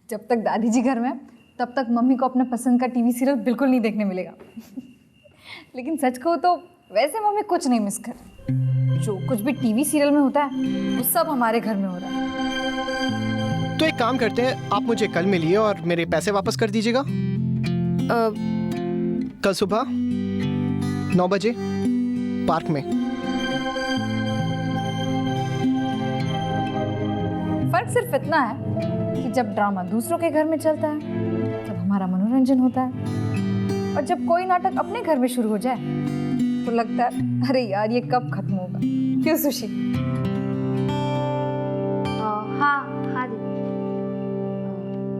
जब तक दादी जी घर में है, तब तक मम्मी को अपने पसंद का टीवी सीरियल बिल्कुल नहीं देखने मिलेगा। लेकिन सच कहूँ तो वैसे मम्मी कुछ नहीं मिस कर। जो कुछ भी टीवी सीरियल में होता है वो सब हमारे घर में हो रहा है। तो एक काम करते हैं, आप मुझे कल मिलिए और मेरे पैसे वापस कर दीजिएगा। कल सुबह 9 बजे पार्क में। फर्क सिर्फ इतना है कि जब ड्रामा दूसरों के घर में चलता है तब हमारा मनोरंजन होता है, और जब कोई नाटक अपने घर में शुरू हो जाए तो लगता है अरे यार ये कब खत्म होगा। क्यों सुशी? हाँ हाँ दीदी।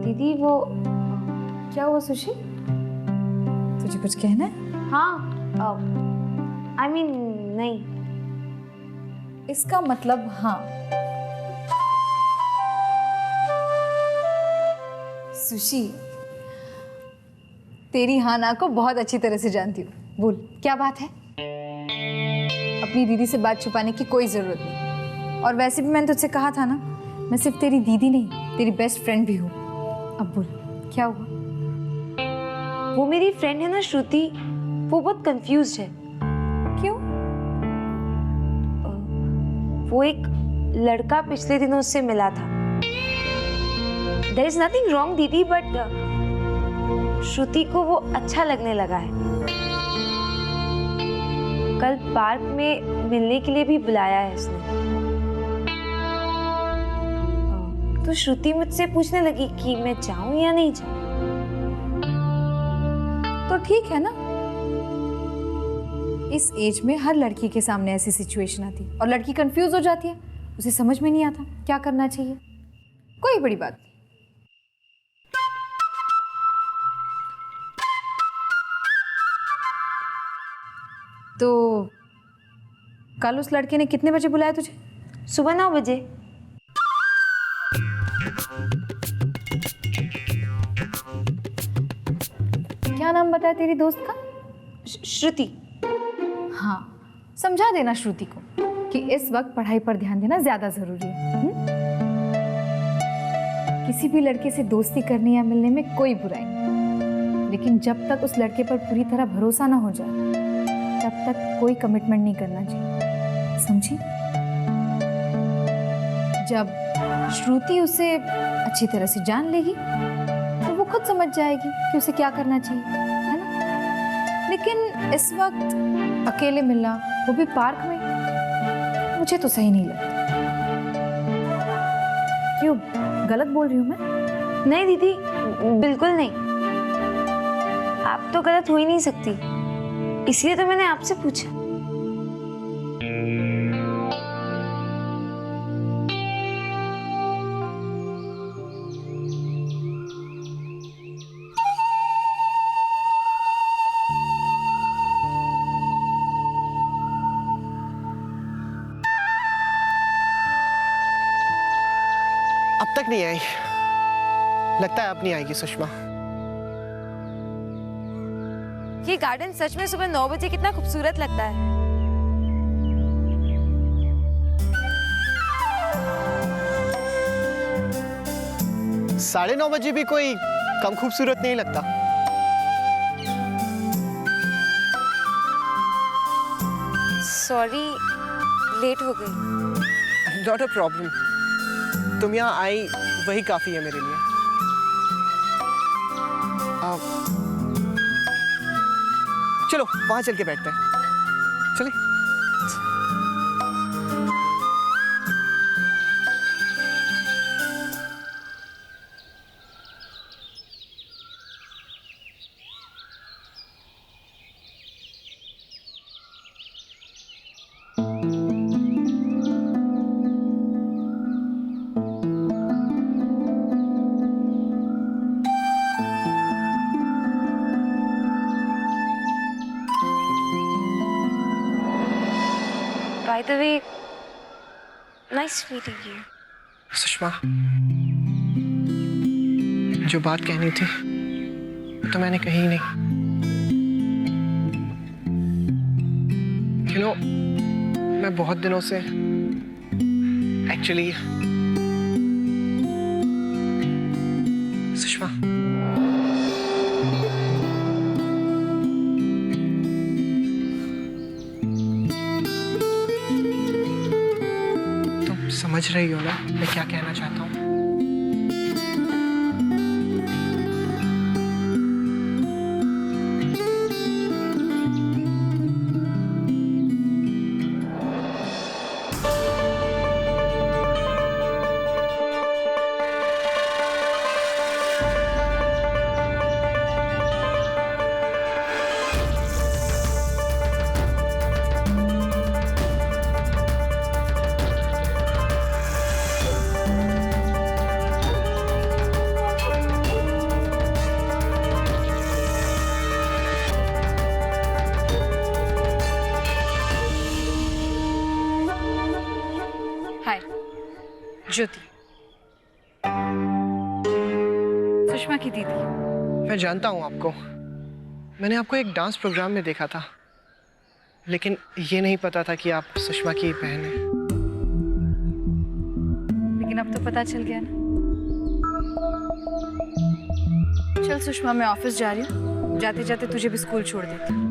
दीदी वो क्या हुआ सुशी? तुझे कुछ कहना है? हाँ आई मीन नहीं। इसका मतलब हाँ। सुशी, तेरी हाँ ना को बहुत अच्छी तरह से जानती हूँ। बोल क्या बात है? अपनी दीदी से बात छुपाने की कोई जरूरत नहीं। और वैसे भी मैंने तुझसे कहा था ना, मैं सिर्फ तेरी दीदी नहीं, तेरी बेस्ट फ्रेंड भी हूँ। अब बोल क्या हुआ? वो मेरी फ्रेंड है ना श्रुति, वो बहुत कंफ्यूज्ड है। क्यों? वो एक लड़का पिछले दिनों उससे मिला था। There is nothing wrong दीदी, बट श्रुति को वो अच्छा लगने लगा है। कल पार्क में मिलने के लिए भी बुलाया है उसने। तो श्रुति मुझसे पूछने लगी कि मैं जाऊं या नहीं जाऊं। तो ठीक है ना, इस एज में हर लड़की के सामने ऐसी सिचुएशन आती है और लड़की कंफ्यूज हो जाती है, उसे समझ में नहीं आता क्या करना चाहिए। कोई बड़ी बात नहीं। तो कल उस लड़के ने कितने बजे बुलाया तुझे? सुबह 9 बजे। क्या नाम बताया तेरी दोस्त का? श्रुति। हाँ, समझा देना श्रुति को कि इस वक्त पढ़ाई पर ध्यान देना ज्यादा जरूरी है। किसी भी लड़के से दोस्ती करने या मिलने में कोई बुराई नहीं, लेकिन जब तक उस लड़के पर पूरी तरह भरोसा ना हो जाए तब तक कोई कमिटमेंट नहीं करना चाहिए, समझी? जब श्रुति उसे अच्छी तरह से जान लेगी तो वो खुद समझ जाएगी कि उसे क्या करना चाहिए, है ना? लेकिन इस वक्त अकेले मिलना, वो भी पार्क में, मुझे तो सही नहीं लगता। क्यों, गलत बोल रही हूँ मैं? नहीं दीदी, बिल्कुल नहीं। आप तो गलत हो ही नहीं सकती, इसलिए तो मैंने आपसे पूछा। अब तक नहीं आई, लगता है अब नहीं आएगी सुषमा। ये गार्डन सच में सुबह 9 बजे कितना खूबसूरत लगता है। 9:30 बजे भी कोई कम खूबसूरत नहीं लगता। सॉरी, लेट हो गई। नॉट अ प्रॉब्लम, तुम यहाँ आई वही काफी है मेरे लिए। चलो वहां चल के बैठते हैं, चले? By the way, nice meeting you. Sushma, जो बात कहनी थी तो मैंने कही नहीं। You know, मैं बहुत दिनों से एक्चुअली सुषमा, तुम समझ रही हो ना मैं क्या कहना चाहता हूँ? हाय, ज्योति, सुषमा की दीदी। मैं जानता हूँ आपको, मैंने आपको एक डांस प्रोग्राम में देखा था, लेकिन ये नहीं पता था कि आप सुषमा की बहन हैं। लेकिन अब तो पता चल गया ना। चल सुषमा, मैं ऑफिस जा रही हूँ, जाते जाते तुझे भी स्कूल छोड़ देती हूँ।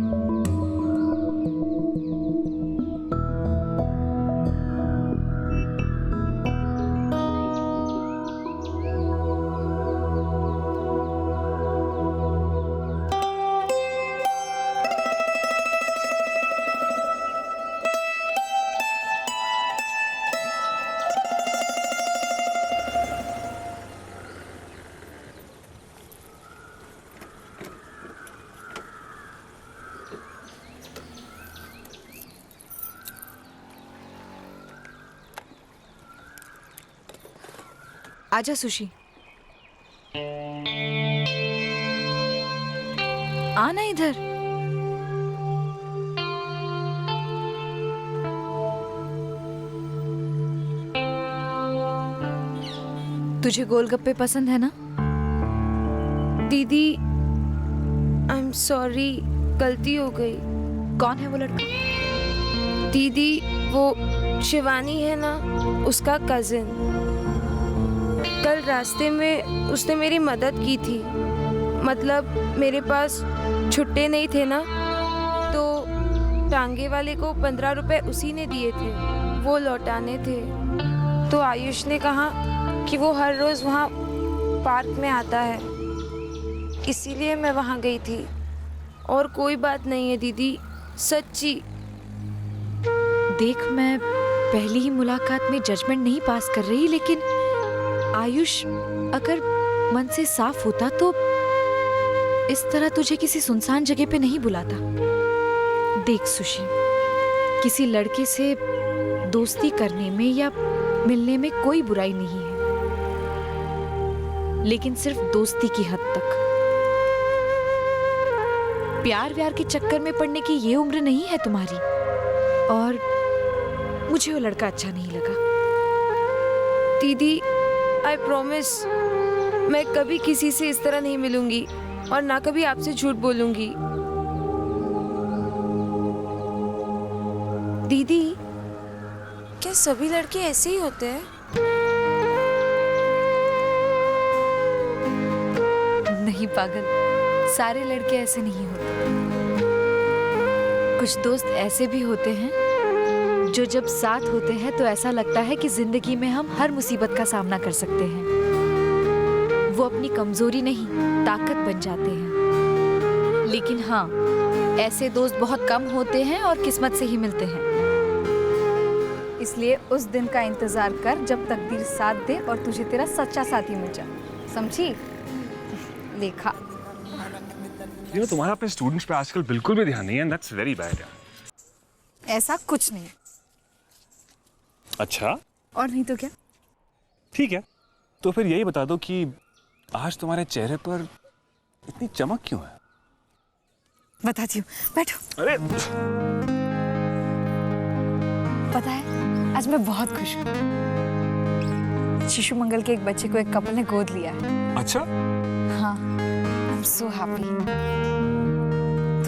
आजा सुशी, आना इधर। तुझे गोलगप्पे पसंद है ना? दीदी, आई एम सॉरी, गलती हो गई। कौन है वो लड़का? दीदी, वो शिवानी है ना, उसका कजिन। कल रास्ते में उसने मेरी मदद की थी, मतलब मेरे पास छुट्टे नहीं थे ना, तो टांगे वाले को 15 रुपए उसी ने दिए थे, वो लौटाने थे। तो आयुष ने कहा कि वो हर रोज वहाँ पार्क में आता है, इसीलिए मैं वहाँ गई थी। और कोई बात नहीं है दीदी, सच्ची। देख, मैं पहली ही मुलाकात में जजमेंट नहीं पास कर रही, लेकिन आयुष अगर मन से साफ होता तो इस तरह तुझे किसी सुनसान जगह पे नहीं बुलाता। देख सुशी, किसी लड़के से दोस्ती करने में या मिलने में कोई बुराई नहीं है, लेकिन सिर्फ दोस्ती की हद तक। प्यार व्यार के चक्कर में पड़ने की ये उम्र नहीं है तुम्हारी। और मुझे वो लड़का अच्छा नहीं लगा। दीदी, आई प्रॉमिस, मैं कभी किसी से इस तरह नहीं मिलूंगी और ना कभी आपसे झूठ बोलूंगी। दीदी, क्या सभी लड़के ऐसे ही होते हैं? नहीं पागल, सारे लड़के ऐसे नहीं होते। कुछ दोस्त ऐसे भी होते हैं जो जब साथ होते हैं तो ऐसा लगता है कि जिंदगी में हम हर मुसीबत का सामना कर सकते हैं। वो अपनी कमजोरी नहीं, ताकत बन जाते हैं। लेकिन हाँ, ऐसे दोस्त बहुत कम होते हैं और किस्मत से ही मिलते हैं। इसलिए उस दिन का इंतजार कर जब तकदीर साथ दे और तुझे तेरा सच्चा साथी मिल जाए, समझी? लेखा, तुम्हारा अपने स्टूडेंट्स पे आजकल बिल्कुल भी ध्यान नहीं है, दैट्स वेरी बैड। ऐसा कुछ नहीं। अच्छा, और नहीं तो क्या? ठीक है, तो फिर यही बता दो कि आज तुम्हारे चेहरे पर इतनी चमक क्यों है? बताती हूँ, बैठो। अरे पता है, आज मैं बहुत खुश हूँ। शिशु मंगल के एक बच्चे को एक कपल ने गोद लिया है। अच्छा? हाँ, आई एम सो हैप्पी।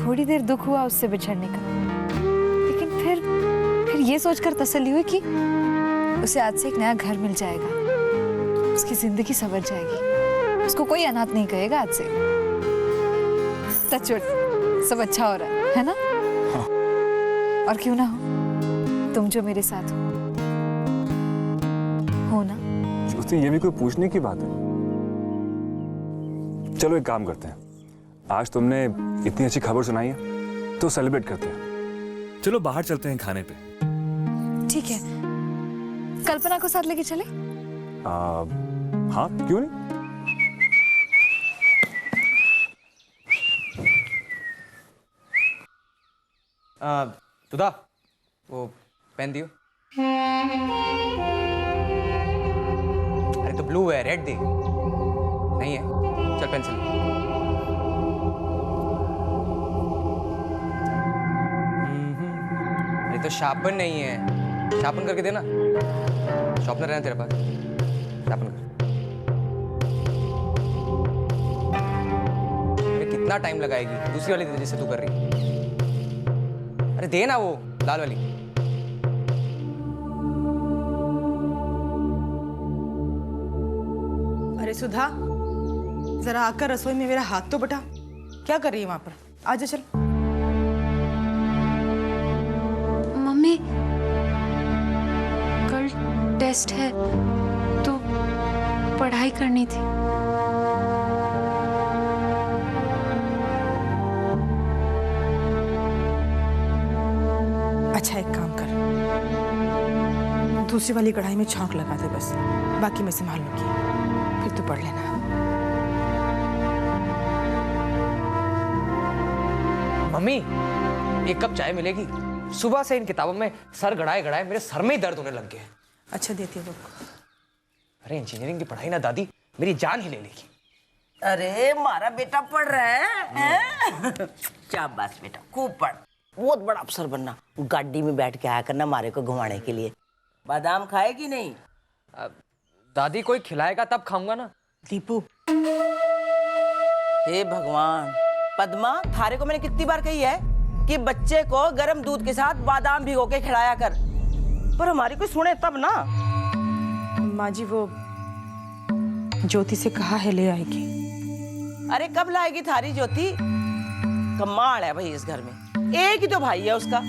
थोड़ी देर दुख हुआ उससे बिछड़ने का, लेकिन फिर ये सोचकर तसल्ली हुई कि उसे आज से एक नया घर मिल जाएगा, उसकी जिंदगी संवर जाएगी, उसको कोई अनाथ नहीं कहेगा आज से। टचवुड, सब अच्छा हो रहा है ना? हाँ। और क्यों ना हो, तुम जो मेरे साथ हो ना। ज्योति, ये भी कोई पूछने की बात है? चलो एक काम करते हैं, आज तुमने इतनी अच्छी खबर सुनाई है तो सेलिब्रेट करते हैं। चलो बाहर चलते हैं खाने पे। ठीक है, कल्पना को साथ लेके चले? हाँ, क्यों नहीं। सुधा, वो पेन दियो। अरे तो ब्लू है, रेड दे। नहीं है, चल पेंसिल। अरे तो शार्पन नहीं है, शार्पन करके देना। शॉर्पनर है ना तेरे पास, शार्पन कर। अरे कितना टाइम लगाएगी, दूसरी वाली दे जैसे तू कर रही। अरे दे ना वो लाल वाली। अरे सुधा, जरा आकर रसोई में मेरा हाथ तो बटा। क्या कर रही है वहां पर? आजा चल। मम्मी, कल टेस्ट है तो पढ़ाई करनी थी। अच्छा, एक काम कर, दूसरी वाली कढ़ाई में छौंक लगा दे बस, बाकी मैं संभाल लूंगी, फिर तू पढ़ लेना। मम्मी, एक कप चाय मिलेगी? सुबह से इन किताबों में सर गड़ाए गड़ाए मेरे सर में ही दर्द होने लग गया है। अच्छा देती है वो। अरे इंजीनियरिंग की पढ़ाई ना दादी मेरी जान ही ले लेगी। अरे मारा बेटा पढ़ रहा है? शाबाश बेटा, खूब पढ़, बहुत बड़ा अफसर बनना। गाड़ी में बैठ के आया करना मारे को घुमाने के लिए। बादाम खाएगी नहीं? दादी कोई खिलाएगा तब खाऊंगा ना। दीपू, हे भगवान, पद्मा, थारे को मैंने कितनी बार कही है कि बच्चे को गर्म दूध के साथ बादाम भिगो के खिलाया कर, पर हमारी कोई सुने तब ना। माँ जी वो ज्योति से कहा है ले आएगी। अरे कब लाएगी थारी ज्योति? कमाल है भाई, इस घर में एक ही तो भाई है उसका,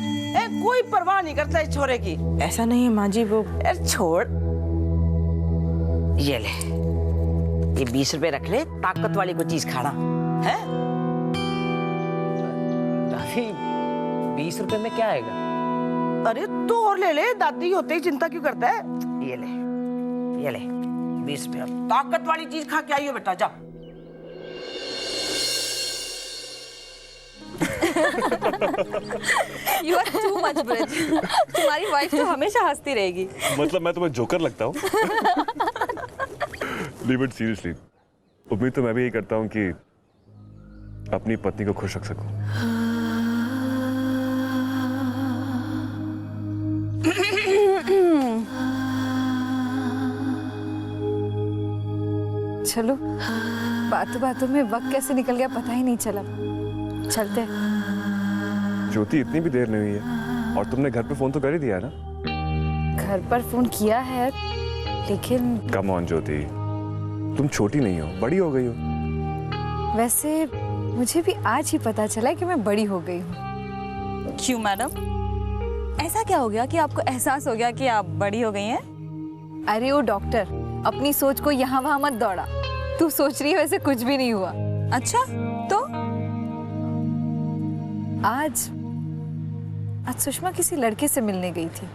कोई परवाह नहीं करता इस छोरे की। ऐसा नहीं है माँ जी, वो छोड़, ये ले, ये 20 रुपए रख ले, ताकत वाली कोई चीज खाना है। दादी 20 रुपए में क्या आएगा? अरे तो और ले ले, दादी होते ही चिंता क्यों करता है। ये ले, ये ले 20 रुपए, ताकत वाली चीज खा के आइयो बेटा, जा। You are too much, bridge. तुम्हारी वाइफ तो हमेशा हंसती रहेगी। मतलब मैं तुम्हें जोकर लगता हूँ? नहीं, बट सीरियसली उम्मीद तो मैं भी यही करता हूँ कि अपनी पत्नी को खुश रख सकूं। चलो, बातों बातों में वक्त कैसे निकल गया पता ही नहीं चला। चलते हैं। ज्योति, इतनी भी देर नहीं हुई है और तुमने घर पे फोन तो कर ही दिया है ना? घर पर फोन किया है, लेकिन कम ऑन ज्योति, तुम छोटी नहीं हो, बड़ी हो गई हो। वैसे मुझे भी आज ही पता चला कि मैं बड़ी हो गई हूँ। क्यों मैडम, ऐसा क्या हो गया कि आपको एहसास हो गया कि आप बड़ी हो गई हैं? अरे ओ डॉक्टर, अपनी सोच को यहाँ वहां मत दौड़ा। तू सोच रही है वैसे कुछ भी नहीं हुआ। अच्छा, तो आज सुषमा किसी लड़के से मिलने गई थी।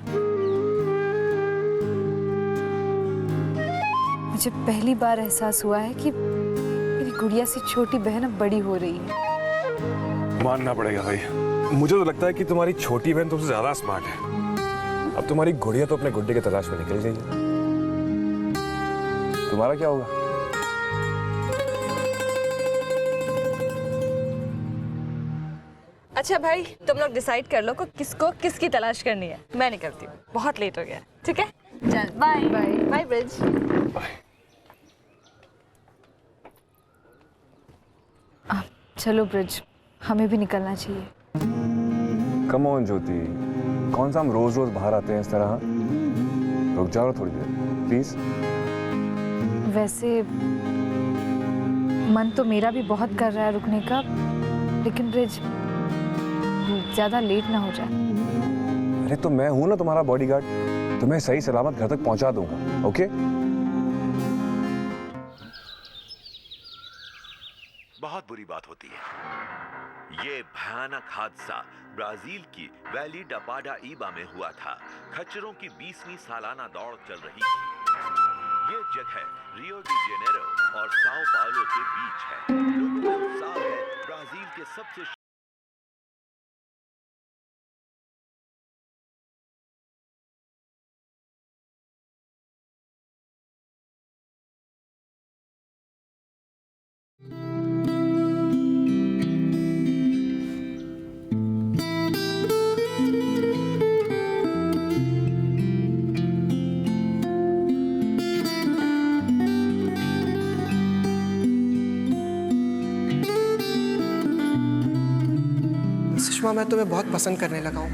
मुझे पहली बार एहसास हुआ है कि मेरी गुड़िया से छोटी बहन अब बड़ी हो रही है। मानना पड़ेगा भाई, मुझे तो लगता है कि तुम्हारी छोटी बहन तुमसे ज्यादा स्मार्ट है। अब तुम्हारी गुड़िया तो अपने गुड्डे की तलाश में निकल गई है। तुम्हारा क्या होगा? अच्छा भाई, तुम लोग डिसाइड कर लो को किसको किसकी तलाश करनी है। मैं निकलती हूँ, बहुत लेट हो गया। ठीक है, चल बाय बाय बाय ब्रिज। चलो ब्रिज, हमें भी निकलना चाहिए। कम ऑन ज्योति, कौन सा हम रोज रोज बाहर आते हैं इस तरह? रुक जाओ थोड़ी देर प्लीज। वैसे मन तो मेरा भी बहुत कर रहा है रुकने का, लेकिन ब्रिज ज्यादा लेट ना हो जाए। अरे तो मैं हूं ना तुम्हारा बॉडीगार्ड, तुम्हें सही सलामत घर तक पहुंचा दूंगा। ओके? बहुत बुरी बात होती है। ये भयानक हादसा ब्राजील की वैली डा पाराइबा में हुआ था। खच्चरों की 20वीं सालाना दौड़ चल रही थी। ये जगह रियो डी जेनेरो और साओ पाउलो के बीच है। लोगों में उत्साह है ब्राजील के सबसे सुषमा, मैं तुम्हें बहुत पसंद करने लगा हूँ।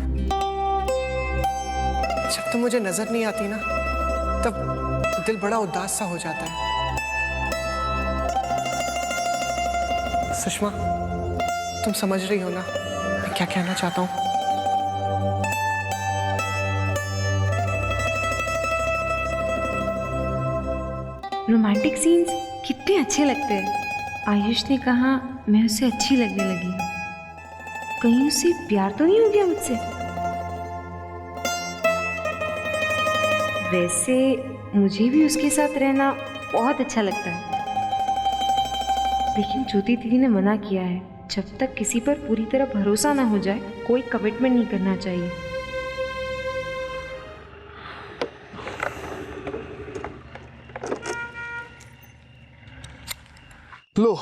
जब तुम मुझे नजर नहीं आती ना, तब दिल बड़ा उदास सा हो जाता है। सुषमा, तुम समझ रही हो ना मैं क्या कहना चाहता हूँ? रोमांटिक सीन्स कितने अच्छे लगते हैं। आयुष ने कहा मैं उसे अच्छी लगने लगी। कहीं उसे प्यार तो नहीं हो गया मुझसे? वैसे मुझे भी उसके साथ रहना बहुत अच्छा लगता है, लेकिन ज्योति दीदी ने मना किया है, जब तक किसी पर पूरी तरह भरोसा ना हो जाए कोई कमिटमेंट नहीं करना चाहिए। लो,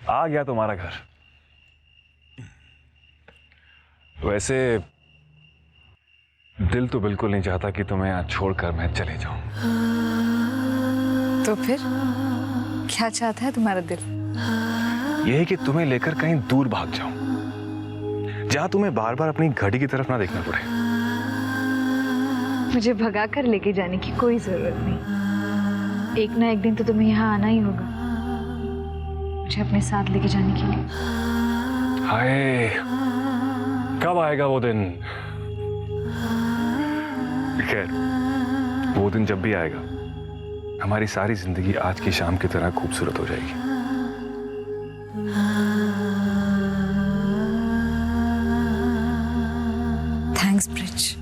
आ गया तुम्हारा घर। वैसे दिल तो बिल्कुल नहीं चाहता कि तुम्हें आज छोड़कर मैं चले जाऊं। तो फिर क्या चाहता है तुम्हारा दिल? यह है कि तुम्हें लेकर कहीं दूर भाग जाऊं, जहां तुम्हें बार बार अपनी घड़ी की तरफ ना देखना पड़े। मुझे भगा कर लेके जाने की कोई जरूरत नहीं। एक ना एक दिन तो तुम्हें यहाँ आना ही होगा, मुझे अपने साथ लेके जाने के लिए। हाय, कब आएगा वो दिन? खैर, वो दिन जब भी आएगा, हमारी सारी जिंदगी आज की शाम की तरह खूबसूरत हो जाएगी। थैंक्स ब्रिज,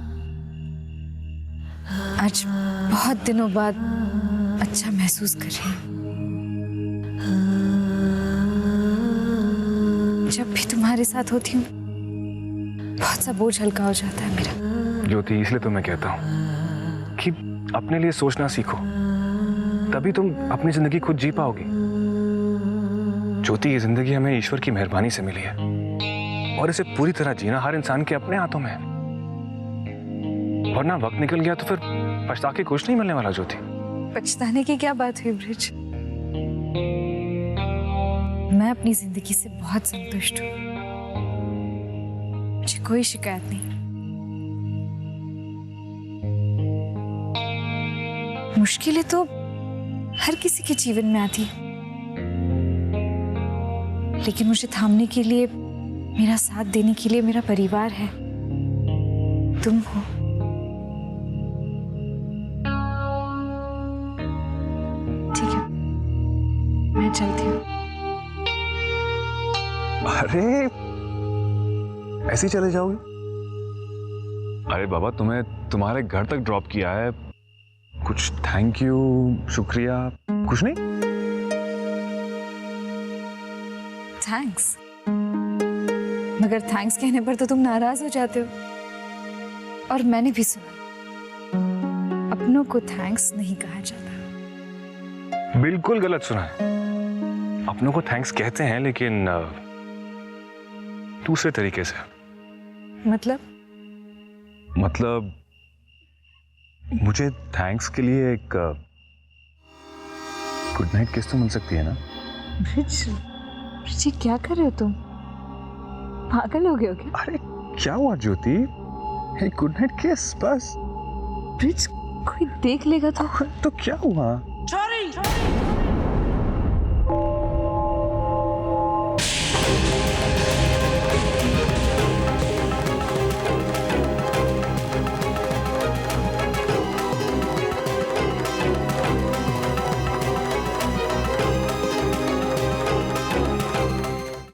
आज बहुत दिनों बाद अच्छा महसूस कर रही हूँ। जब भी तुम्हारे साथ होती हूँ बहुत सा बोझ हल्का हो जाता है मेरा। ज्योति, इसलिए तो मैं कहता हूँ कि अपने लिए सोचना सीखो, तभी तुम अपनी जिंदगी खुद जी पाओगी। ज्योति, ये जिंदगी हमें ईश्वर की मेहरबानी से मिली है और इसे पूरी तरह जीना हर इंसान के अपने हाथों में है। वरना वक्त निकल गया तो फिर पछता के कुछ नहीं मिलने वाला। ज्योति, पछताने की क्या बात हुई ब्रिज? मैं अपनी जिंदगी से बहुत संतुष्ट हूँ, मुझे कोई शिकायत नहीं। मुश्किलें तो हर किसी के जीवन में आती है, लेकिन मुझे थामने के लिए, मेरा साथ देने के लिए मेरा परिवार है, तुम हो। ठीक है, मैं चलती हूँ। अरे ऐसे ही चले जाओगे? अरे बाबा, तुम्हें तुम्हारे घर तक ड्रॉप किया है, कुछ थैंक यू, शुक्रिया कुछ नहीं? थैंक्स? मगर थैंक्स कहने पर तो तुम नाराज हो जाते हो। और मैंने भी सुना, अपनों को थैंक्स नहीं कहा जाता। बिल्कुल गलत सुना है। अपनों को थैंक्स कहते हैं, लेकिन दूसरे तरीके से। मतलब मुझे थैंक्स के लिए एक गुड नाइट किस तो मिल सकती है ना? ब्रिज, क्या कर रहे हो तुम? पागल हो गए हो क्या? अरे क्या हुआ ज्योति? एक गुड नाइट किस बस। ब्रिज, कोई देख लेगा तो? तो क्या हुआ? छोरी